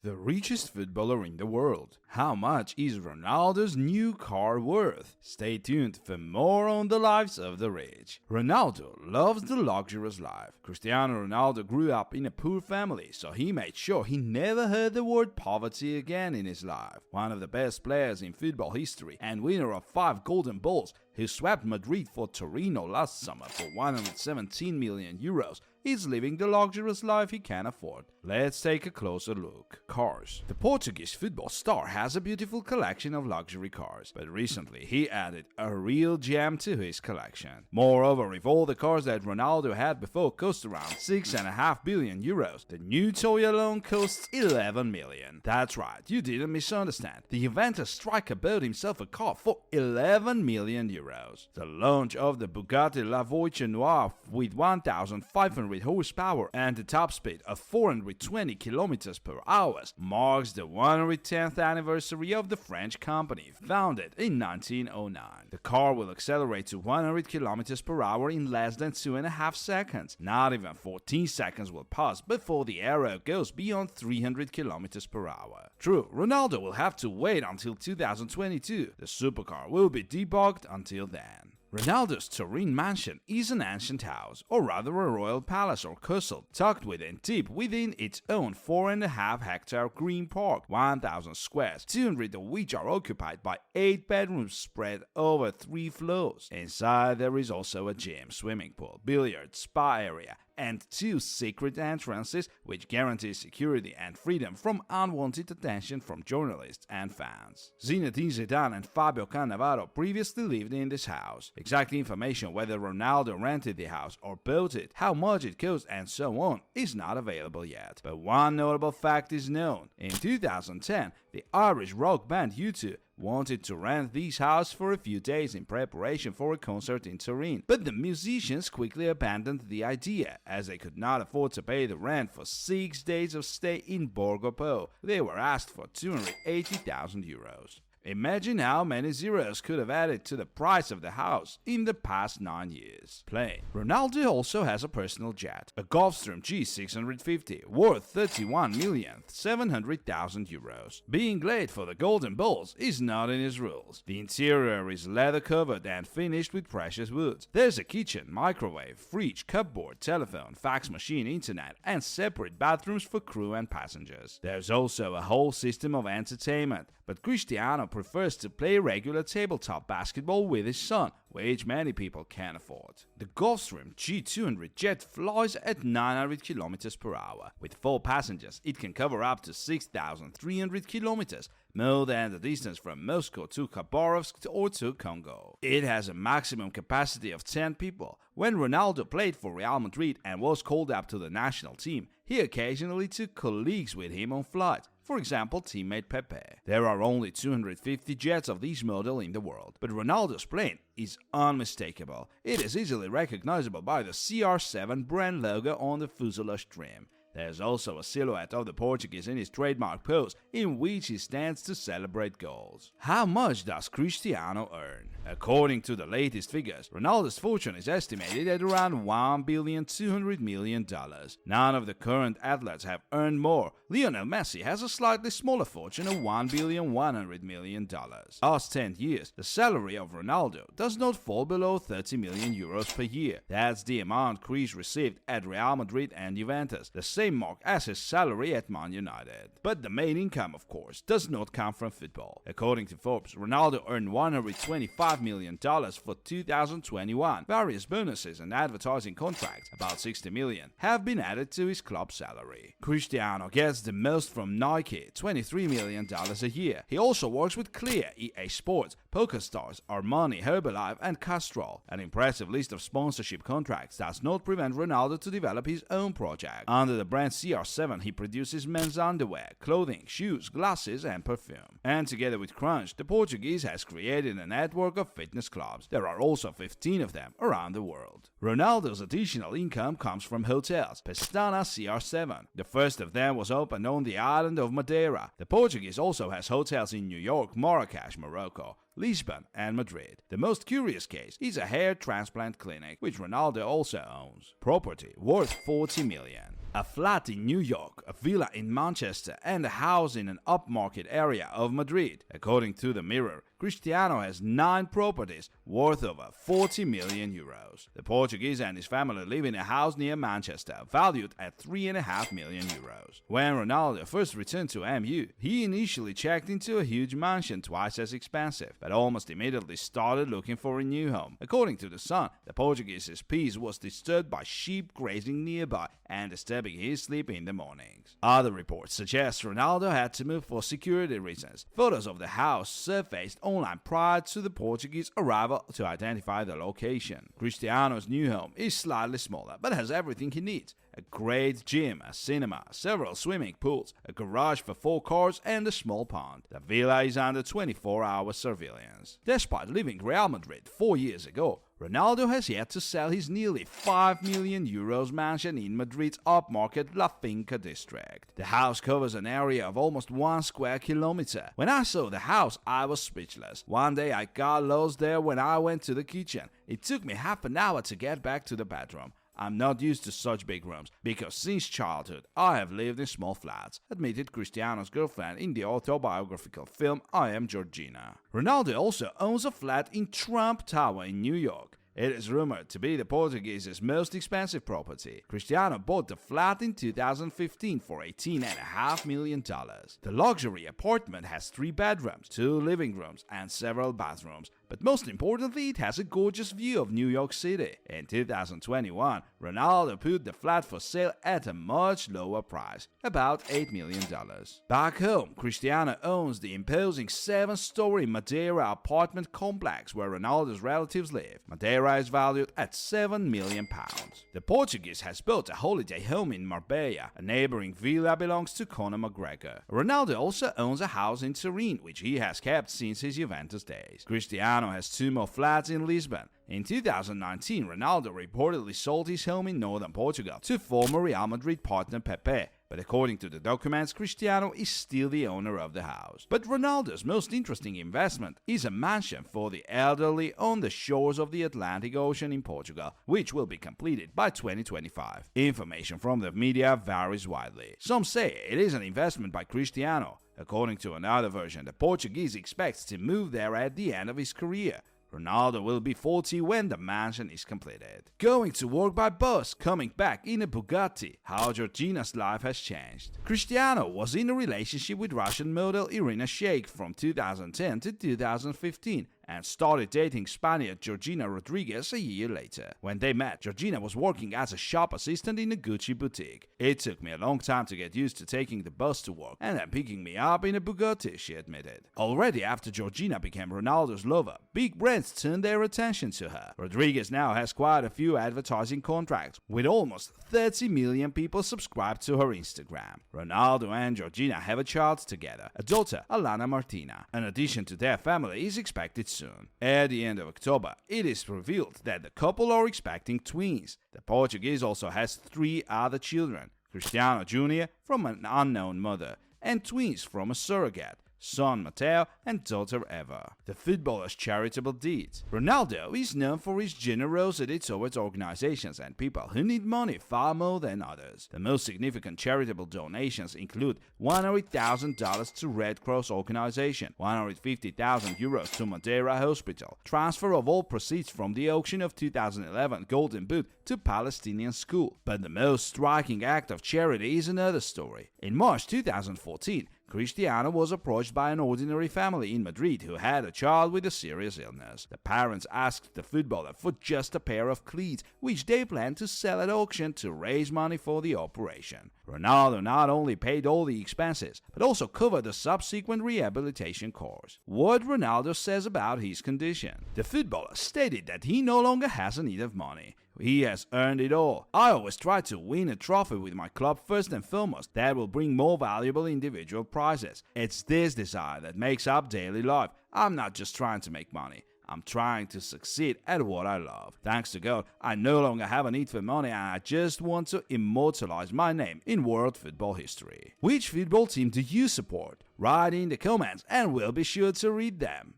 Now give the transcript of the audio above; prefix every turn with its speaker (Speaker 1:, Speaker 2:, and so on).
Speaker 1: The richest footballer in the world. How much is Ronaldo's new car worth? Stay tuned for more on the lives of the rich. Ronaldo loves the luxurious life. Cristiano Ronaldo grew up in a poor family, so he made sure he never heard the word poverty again in his life. One of the best players in football history and winner of 5 golden balls, who swept Madrid for Torino last summer for 117 million euros, is living the luxurious life he can afford. Let's take a closer look. Cars. The Portuguese football star has a beautiful collection of luxury cars, but recently he added a real gem to his collection. Moreover, if all the cars that Ronaldo had before cost around 6.5 billion euros, the new toy alone costs 11 million. That's right, you didn't misunderstand. The Juventus striker bought himself a car for 11 million euros. The launch of the Bugatti La Voiture Noire with 1,500 horsepower and a top speed of 420 km per hour marks the 110th anniversary of the French company, founded in 1909. The car will accelerate to 100 km per hour in less than 2.5 seconds. Not even 14 seconds will pass before the arrow goes beyond 300 km per hour. True, Ronaldo will have to wait until 2022. The supercar will be debugged until then. Ronaldo's Turin mansion is an ancient house, or rather a royal palace or castle, tucked within deep within its own 4.5-hectare green park, 1,000 squares, 200 of which are occupied by 8 bedrooms spread over 3 floors. Inside there is also a gym, swimming pool, billiards, spa area, and 2 secret entrances which guarantee security and freedom from unwanted attention from journalists and fans. Zinedine Zidane and Fabio Cannavaro previously lived in this house. Exact information whether Ronaldo rented the house or bought it, how much it cost and so on is not available yet. But one notable fact is known. In 2010, the Irish rock band U2 wanted to rent this house for a few days in preparation for a concert in Turin, but the musicians quickly abandoned the idea as they could not afford to pay the rent for 6 days of stay in Borgo Po. They were asked for 280,000 euros. Imagine how many zeros could have added to the price of the house in the past 9 years. Plane. Ronaldo also has a personal jet, a Gulfstream G650, worth 31,700,000 euros. Being late for the golden balls is not in his rules. The interior is leather covered and finished with precious woods. There's a kitchen, microwave, fridge, cupboard, telephone, fax machine, internet, and separate bathrooms for crew and passengers. There's also a whole system of entertainment, but Cristiano prefers to play regular tabletop basketball with his son, which many people can afford. The Gulfstream G200 jet flies at 900 km per hour. With 4 passengers, it can cover up to 6,300 kilometers, more than the distance from Moscow to Khabarovsk or to Congo. It has a maximum capacity of 10 people. When Ronaldo played for Real Madrid and was called up to the national team, he occasionally took colleagues with him on flights. For example, teammate Pepe. There are only 250 jets of this model in the world, but Ronaldo's plane is unmistakable. It is easily recognizable by the CR7 brand logo on the fuselage trim. There's also a silhouette of the Portuguese in his trademark pose, in which he stands to celebrate goals. How much does Cristiano earn? According to the latest figures, Ronaldo's fortune is estimated at around $1,200 million. None of the current athletes have earned more. Lionel Messi has a slightly smaller fortune of $1,100 million. Last 10 years, the salary of Ronaldo does not fall below 30 million euros per year. That's the amount Chris received at Real Madrid and Juventus, the same mark as his salary at Man United. But the main income, of course, does not come from football. According to Forbes, Ronaldo earned $125 million for 2021. Various bonuses and advertising contracts, about 60 million, have been added to his club salary. Cristiano gets the most from Nike, $23 million a year. He also works with Clear, EA Sports, PokerStars, Armani, Herbalife, and Castrol. An impressive list of sponsorship contracts does not prevent Ronaldo to develop his own project. Under the brand CR7, he produces men's underwear, clothing, shoes, glasses, and perfume. And together with Crunch, the Portuguese has created a network of fitness clubs. There are also 15 of them around the world. Ronaldo's additional income comes from hotels. Pestana CR7. The first of them was opened on the island of Madeira. The Portuguese also has hotels in New York, Marrakesh, Morocco, Lisbon, and Madrid. The most curious case is a hair transplant clinic, which Ronaldo also owns. Property worth 40 million. A flat in New York, a villa in Manchester, and a house in an upmarket area of Madrid. According to the Mirror, Cristiano has 9 properties worth over 40 million euros. The Portuguese and his family live in a house near Manchester, valued at 3.5 million euros. When Ronaldo first returned to MU, he initially checked into a huge mansion twice as expensive, but almost immediately started looking for a new home. According to The Sun, the Portuguese's peace was disturbed by sheep grazing nearby and disturbing his sleep in the mornings. Other reports suggest Ronaldo had to move for security reasons. Photos of the house surfaced online prior to the Portuguese arrival to identify the location. Cristiano's new home is slightly smaller, but has everything he needs: a great gym, a cinema, several swimming pools, a garage for 4 cars, and a small pond. The villa is under 24-hour surveillance. Despite leaving Real Madrid 4 years ago, Ronaldo has yet to sell his nearly 5 million euros mansion in Madrid's upmarket La Finca district. The house covers an area of almost 1 square kilometer. When I saw the house, I was speechless. One day I got lost there when I went to the kitchen. It took me half an hour to get back to the bedroom. I'm not used to such big rooms, because since childhood I have lived in small flats, admitted Cristiano's girlfriend in the autobiographical film I Am Georgina. Ronaldo also owns a flat in Trump Tower in New York. It is rumored to be the Portuguese's most expensive property. Cristiano bought the flat in 2015 for $18.5 million. The luxury apartment has 3 bedrooms, 2 living rooms, and several bathrooms. But most importantly, it has a gorgeous view of New York City. In 2021, Ronaldo put the flat for sale at a much lower price, about $8 million. Back home, Cristiano owns the imposing 7-story Madeira apartment complex where Ronaldo's relatives live. Madeira is valued at £7 million. The Portuguese has built a holiday home in Marbella. A neighboring villa belongs to Conor McGregor. Ronaldo also owns a house in Torino, which he has kept since his Juventus days. Cristiano has 2 more flats in Lisbon. In 2019, Ronaldo reportedly sold his home in northern Portugal to former Real Madrid partner Pepe, but according to the documents, Cristiano is still the owner of the house. But Ronaldo's most interesting investment is a mansion for the elderly on the shores of the Atlantic Ocean in Portugal, which will be completed by 2025. Information from the media varies widely. Some say it is an investment by Cristiano. According to another version, the Portuguese expects to move there at the end of his career. Ronaldo will be 40 when the mansion is completed. Going to work by bus, coming back in a Bugatti. How Georgina's life has changed. Cristiano was in a relationship with Russian model Irina Shayk from 2010 to 2015 and started dating Spaniard Georgina Rodriguez a year later. When they met, Georgina was working as a shop assistant in a Gucci boutique. It took me a long time to get used to taking the bus to work and then picking me up in a Bugatti, she admitted. Already after Georgina became Ronaldo's lover, big brands turned their attention to her. Rodriguez now has quite a few advertising contracts, with almost 30 million people subscribed to her Instagram. Ronaldo and Georgina have a child together, a daughter, Alana Martina. An addition to their family is expected soon. At the end of October, it is revealed that the couple are expecting twins. The Portuguese also has 3 other children: Cristiano Jr. from an unknown mother, and twins from a surrogate, son Matteo and daughter Eva. The footballer's charitable deeds. Ronaldo is known for his generosity towards organizations and people who need money far more than others. The most significant charitable donations include $100,000 to Red Cross organization, 150,000 euros to Madeira Hospital, transfer of all proceeds from the auction of 2011 Golden Boot to Palestinian school. But the most striking act of charity is another story. In March 2014, Cristiano was approached by an ordinary family in Madrid who had a child with a serious illness. The parents asked the footballer for just a pair of cleats, which they planned to sell at auction to raise money for the operation. Ronaldo not only paid all the expenses, but also covered the subsequent rehabilitation course. What Ronaldo says about his condition. The footballer stated that he no longer has a need of money. He has earned it all. I always try to win a trophy with my club first and foremost. That will bring more valuable individual prizes. It's this desire that makes up daily life. I'm not just trying to make money. I'm trying to succeed at what I love. Thanks to God, I no longer have a need for money and I just want to immortalize my name in world football history. Which football team do you support? Write in the comments and we'll be sure to read them.